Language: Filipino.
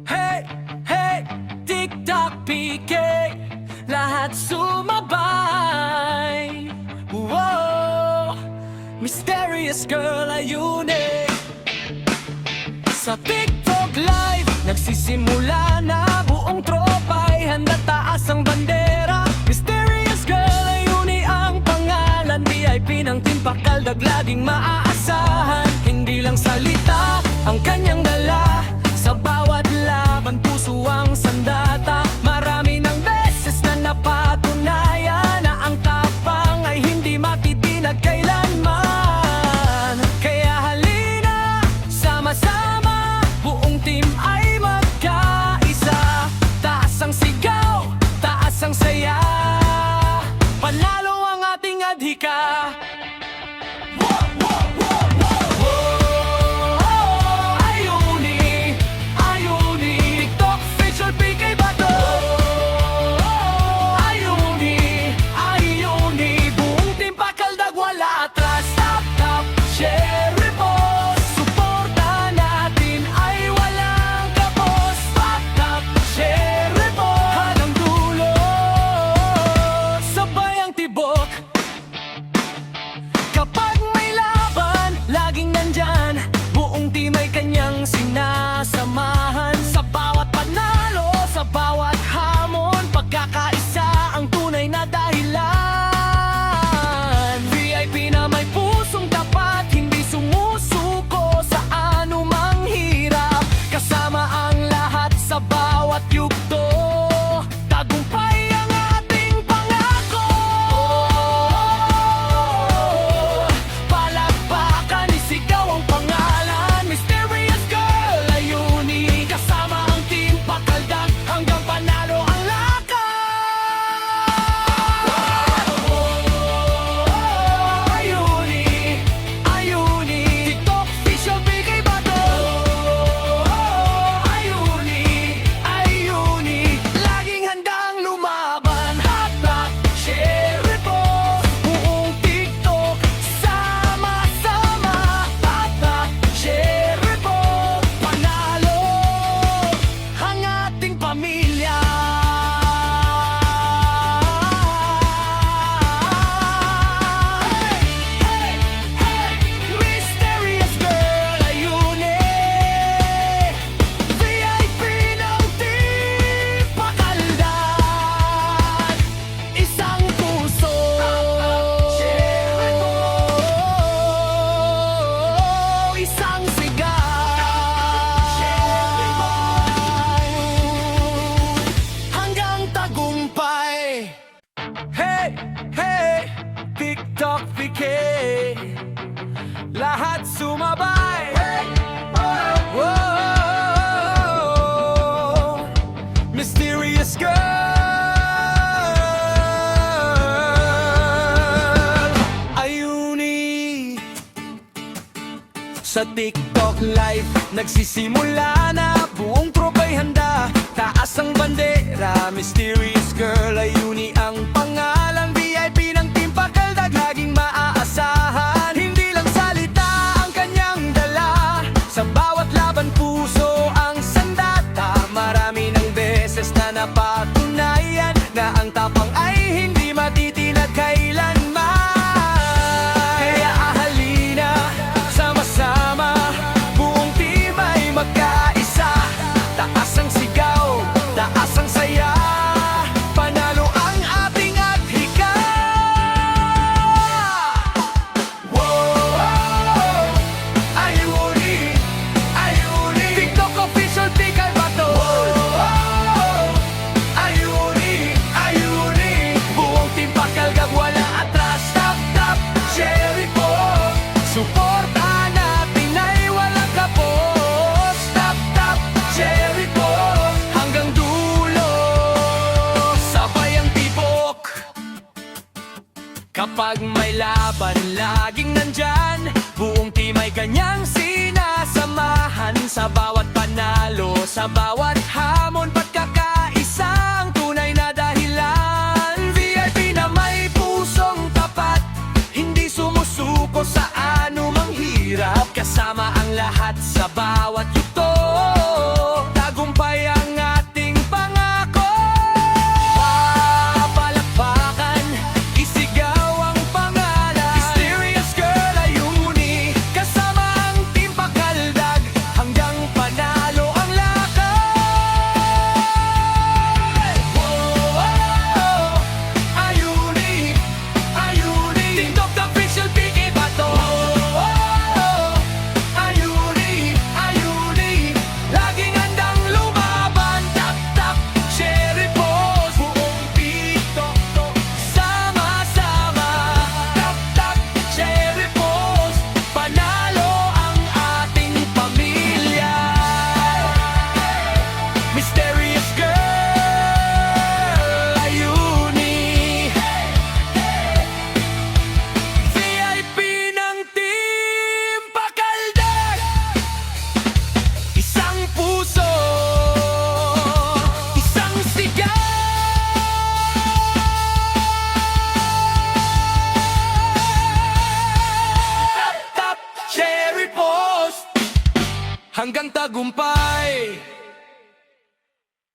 Hey, hey, TikTok PK, lahat sumabay. Whoa, mysterious girl, ayun eh. Sa TikTok live, nagsisimula na. Buong tropa'y handa, taas ang bandera. Mysterious girl, ayun eh ang pangalan. VIP ng Team Pakaldag, laging maaasahan. Hindi lang salita ang kanyang dala. Sa bawat laban, puso ang sandata. Marami ng beses na napatunayan na ang tapang ay hindi matitinag kailanman. Kaya halina, sama-sama, buong team ay magkaisa. Taas ang sigaw, taas ang saya, panalo ang ating adhika. Kapag may laban, laging nandyan. Buong team ay kanyang sinasamahan. Sa bawat panalo, sa bawat hamon, pagkakaisa ang tunay na dahilan. VIP na may pusong tapat, hindi sumusuko sa anumang hirap. Kasama ang lahat sa bawat yugto. Tagumpay ang ating pangako. Palakpakan, isigaw ang pangalan. Mysterious girl, ayuni. Kasama ang Team Pakaldag, hanggang panalo ang lakad. Ayuni, ayuni. TikTok official PK Bato. Ayuni, ayuni. Laging handang lumaban. Hatak, share, repost. Buong TikTok, sama-sama. Hatak, share, repost. Panalo ang ating pamilya. Hey, hey, mysterious girl, ayuni. VIP ng Team Pakaldag, isang puso. Isang sigaw, hanggang tagumpay. Hey, hey, TikTok PK, lahat sumabay. Whoa, mysterious girl, ayuni. Sa TikTok live, nagsisimula na. Buong tropa'y handa, taas ang bandera. Mysterious girl, ayuni ang pangalan. VIP ng Team Pakaldag, laging maaasahan. Hindi lang salita ang kanyang dala. Sa bawat laban, puso ang sandata. Marami ng beses na napatunayan na ang tapang ay hindi matitinag kailanman. Kaya halina, sama-sama, buong team ay magkaisa. Taas ang sigaw, taas ang saya, panalo ang ating adhika. Whoa, ayuni, ayuni. TikTok official PK Bato. Ayuni, ayuni. Buong Team Pakaldag, wala atras. Tap, tap, cherry po. Suporta natin ay walang kapos. Tap, tap, cherry po. Hanggang dulo, sabay ang tibok. Kapag may laban, laging nandyan. Buong team ay kanyang sinasamahan. Sa bawat panalo, sa bawat hamon, pagkakaisa ang tunay na dahilan. VIP na may pusong tapat, hindi sumusuko sa anumang hirap. Kasama ang lahat sa bawat yugto. Tagumpay hanggang tagumpay.